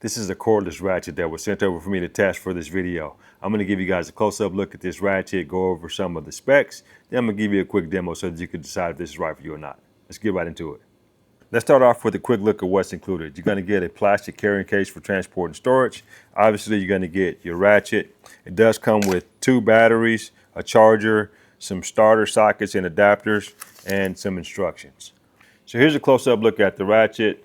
This is a cordless ratchet that was sent over for me to test for this video. I'm going to give you guys a close-up look at this ratchet, go over some of the specs, then I'm going to give you a quick demo so that you can decide if this is right for you or not. Let's get right into it. Let's start off with a quick look at what's included. You're going to get a plastic carrying case for transport and storage. Obviously, you're going to get your ratchet. It does come with 2 batteries, a charger, some starter sockets and adapters, and some instructions. So here's a close-up look at the ratchet.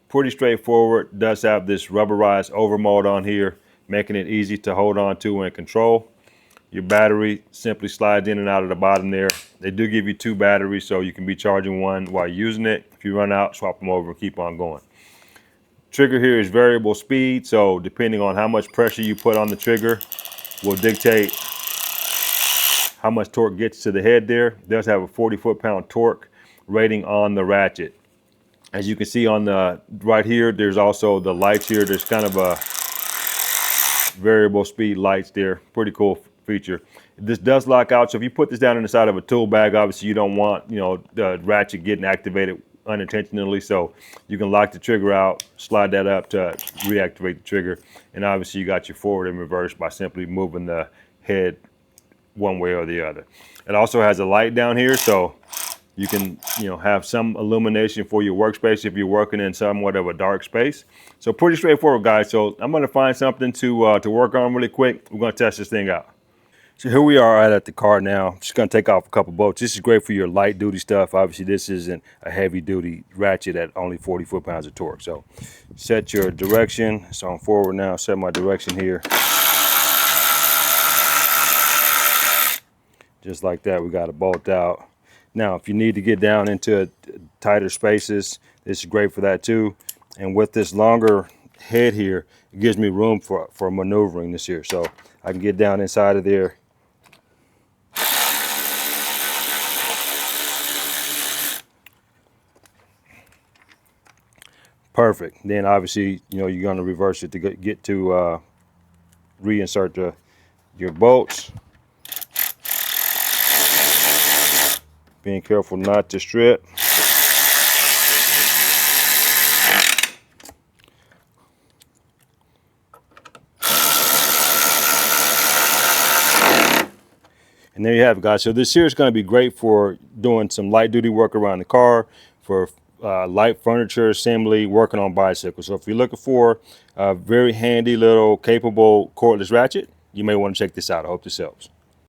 Pretty straightforward. Does have this rubberized overmold on here, making it easy to hold on to and control. Your battery simply slides in and out of the bottom there. They do give you 2 batteries, so you can be charging one while using it. If you run out, swap them over and keep on going. Trigger here is variable speed, so depending on how much pressure you put on the trigger will dictate how much torque gets to the head there. It does have a 40 foot-pound torque rating on the ratchet. As you can see on the right here, there's also the lights here. There's kind of a variable speed lights there. Pretty cool feature. This does lock out, so if you put this down in the side of a tool bag, obviously you don't want, the ratchet getting activated unintentionally. So you can lock the trigger out, slide that up to reactivate the trigger, and obviously you got your forward and reverse by simply moving the head one way or the other. It also has a light down here, so you can, have some illumination for your workspace if you're working in somewhat of a dark space. So pretty straightforward, guys. So I'm going to find something to work on really quick. We're going to test this thing out. So here we are at the car now. I'm just going to take off a couple bolts. This is great for your light duty stuff. Obviously, this isn't a heavy duty ratchet at only 40 foot-pounds of torque. So set your direction. So I'm forward now. Set my direction here. Just like that, we got a bolt out. Now, if you need to get down into tighter spaces, this is great for that too. And with this longer head here, it gives me room for maneuvering this here. So I can get down inside of there. Perfect. Then obviously, you're going to reverse it to get to reinsert your bolts. Being careful not to strip. And there you have it, guys. So this here is going to be great for doing some light duty work around the car, for light furniture assembly, working on bicycles. So if you're looking for a very handy little capable cordless ratchet, you may want to check this out. I hope this helps.